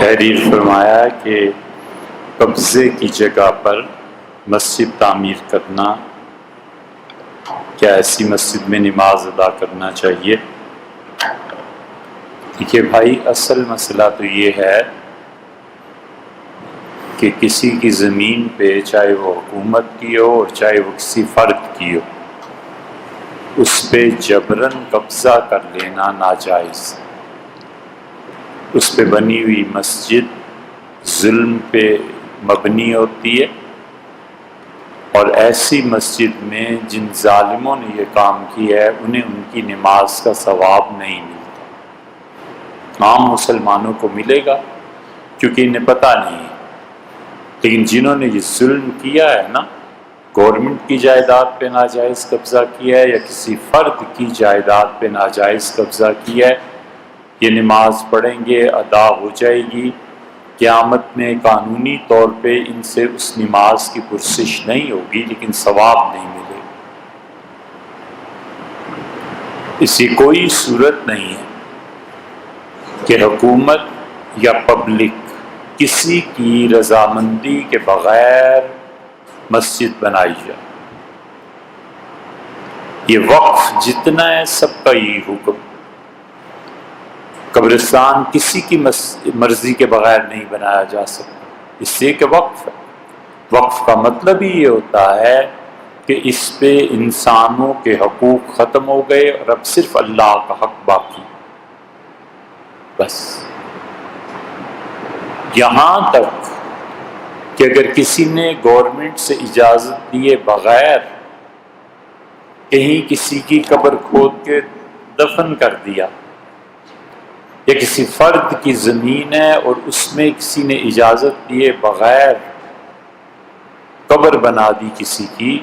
تحریر فرمایا کہ قبضے کی جگہ پر مسجد تعمیر کرنا، کیا ایسی مسجد میں نماز ادا کرنا چاہیے؟ دیکھیے بھائی، اصل مسئلہ تو یہ ہے کہ کسی کی زمین پہ، چاہے وہ حکومت کی ہو اور چاہے وہ کسی فرد کی ہو، اس پہ جبراً قبضہ کر لینا ناجائز۔ اس پہ بنی ہوئی مسجد ظلم پہ مبنی ہوتی ہے، اور ایسی مسجد میں جن ظالموں نے یہ کام کیا ہے انہیں ان کی نماز کا ثواب نہیں ملتا۔ عام مسلمانوں کو ملے گا کیونکہ انہیں پتہ نہیں ہے، لیکن جنہوں نے یہ ظلم کیا ہے نا، گورنمنٹ کی جائیداد پہ ناجائز قبضہ کیا ہے یا کسی فرد کی جائیداد پہ ناجائز قبضہ کیا ہے، یہ نماز پڑھیں گے، ادا ہو جائے گی۔ قیامت میں قانونی طور پہ ان سے اس نماز کی پرسش نہیں ہوگی، لیکن ثواب نہیں ملے گا۔ اس کی کوئی صورت نہیں ہے کہ حکومت یا پبلک کسی کی رضامندی کے بغیر مسجد بنائی جائے۔ یہ وقف جتنا ہے سب کا یہی حکم۔ قبرستان کسی کی مرضی کے بغیر نہیں بنایا جا سکتا، اس لیے کہ وقف ہے۔ وقف کا مطلب ہی یہ ہوتا ہے کہ اس پہ انسانوں کے حقوق ختم ہو گئے اور اب صرف اللہ کا حق باقی، بس۔ یہاں تک کہ اگر کسی نے گورنمنٹ سے اجازت دیے بغیر کہیں کسی کی قبر کھود کے دفن کر دیا، یا کسی فرد کی زمین ہے اور اس میں کسی نے اجازت دیے بغیر قبر بنا دی کسی کی،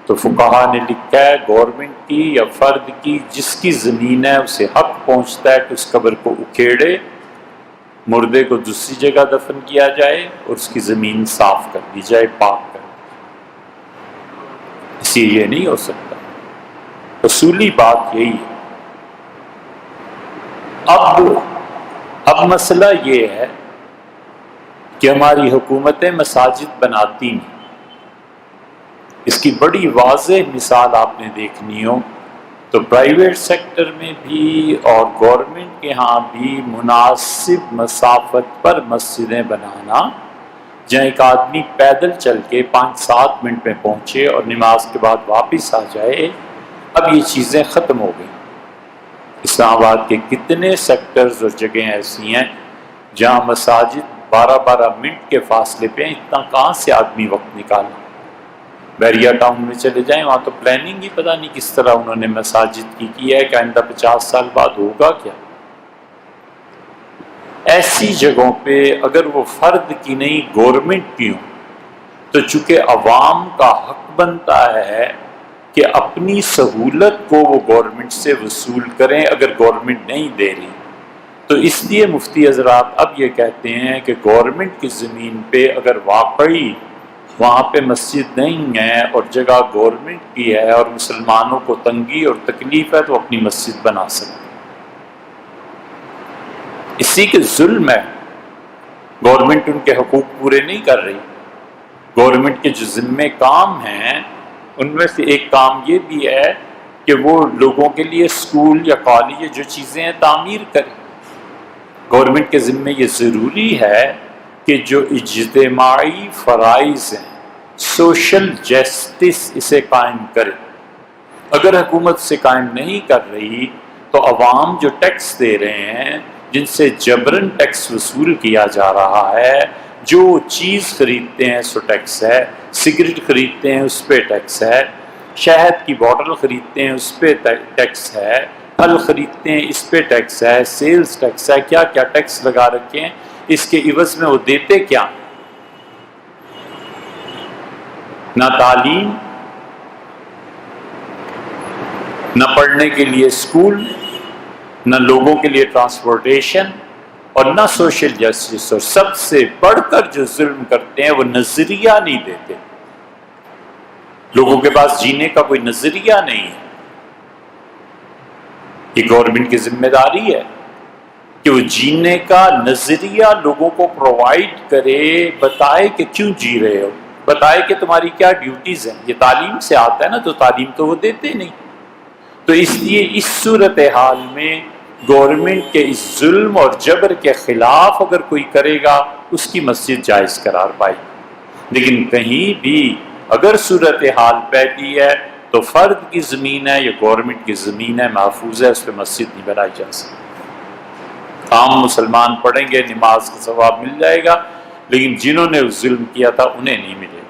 تو فقہا نے لکھا ہے گورنمنٹ کی یا فرد کی جس کی زمین ہے اسے حق پہنچتا ہے کہ اس قبر کو اکھیڑے، مردے کو دوسری جگہ دفن کیا جائے اور اس کی زمین صاف کر دی جائے، پاک کر دی جائے۔ اس لیے یہ نہیں ہو سکتا۔ اصولی بات یہی ہے۔ اب مسئلہ یہ ہے کہ ہماری حکومتیں مساجد بناتی ہیں۔ اس کی بڑی واضح مثال آپ نے دیکھنی ہو تو پرائیویٹ سیکٹر میں بھی اور گورنمنٹ کے ہاں بھی مناسب مسافت پر مسجدیں بنانا، جہاں ایک آدمی پیدل چل کے 5-7 منٹ میں پہنچے اور نماز کے بعد واپس آ جائے، اب یہ چیزیں ختم ہو گئی۔ اسلام آباد کے کتنے سیکٹرز اور جگہیں ایسی ہیں جہاں مساجد 12-12 منٹ کے فاصلے پہ ہیں، اتنا کہاں سے آدمی وقت نکالا؟ بیریا ٹاؤن میں چلے جائیں، وہاں تو پلاننگ ہی پتہ نہیں کس طرح انہوں نے مساجد کی ہے کہ آئندہ 50 سال بعد ہوگا کیا۔ ایسی جگہوں پہ اگر وہ فرد کی نہیں گورنمنٹ کی ہوں تو چونکہ عوام کا حق بنتا ہے کہ اپنی سہولت کو وہ گورنمنٹ سے وصول کریں اگر گورنمنٹ نہیں دے رہی، تو اس لیے مفتی حضرات اب یہ کہتے ہیں کہ گورنمنٹ کی زمین پہ اگر واقعی وہاں پہ مسجد نہیں ہے اور جگہ گورنمنٹ کی ہے اور مسلمانوں کو تنگی اور تکلیف ہے تو اپنی مسجد بنا سکتے۔ اسی کے ظلم ہے، گورنمنٹ ان کے حقوق پورے نہیں کر رہی۔ گورنمنٹ کے جو ذمے کام ہیں ان میں سے ایک کام یہ بھی ہے کہ وہ لوگوں کے لیے اسکول یا کالج جو چیزیں ہیں تعمیر کریں۔ گورنمنٹ کے ذمے یہ ضروری ہے کہ جو اجتماعی فرائض ہیں، سوشل جسٹس، اسے قائم کرے۔ اگر حکومت سے قائم نہیں کر رہی تو عوام جو ٹیکس دے رہے ہیں، جن سے جبراً ٹیکس وصول کیا جا رہا ہے، جو چیز خریدتے ہیں سو ٹیکس ہے، سگریٹ خریدتے ہیں اس پہ ٹیکس ہے، شہد کی بوٹل خریدتے ہیں اس پہ ٹیکس ہے، پھل خریدتے ہیں اس پہ ٹیکس ہے، سیلز ٹیکس ہے، کیا کیا ٹیکس لگا رکھے ہیں۔ اس کے عوض میں وہ دیتے کیا؟ نہ تعلیم، نہ پڑھنے کے لیے اسکول، نہ لوگوں کے لیے ٹرانسپورٹیشن، اور نہ سوشل جسٹس، اور سب سے بڑھ کر جو ظلم کرتے ہیں وہ نظریہ نہیں دیتے۔ لوگوں کے پاس جینے کا کوئی نظریہ نہیں ہے۔ یہ گورنمنٹ کی ذمہ داری ہے کہ وہ جینے کا نظریہ لوگوں کو پرووائڈ کرے، بتائے کہ کیوں جی رہے ہو، بتائے کہ تمہاری کیا ڈیوٹیز ہیں۔ یہ تعلیم سے آتا ہے نا، تو تعلیم تو وہ دیتے نہیں۔ تو اس لیے اس صورتحال میں گورنمنٹ کے اس ظلم اور جبر کے خلاف اگر کوئی کرے گا اس کی مسجد جائز قرار پائے گی۔ لیکن کہیں بھی اگر صورتحال پیدا ہے تو فرد کی زمین ہے یا گورنمنٹ کی زمین ہے، محفوظ ہے، اس پہ مسجد نہیں بنائی جا سکتی۔ عام مسلمان پڑھیں گے، نماز کا ثواب مل جائے گا، لیکن جنہوں نے ظلم کیا تھا انہیں نہیں ملے گا۔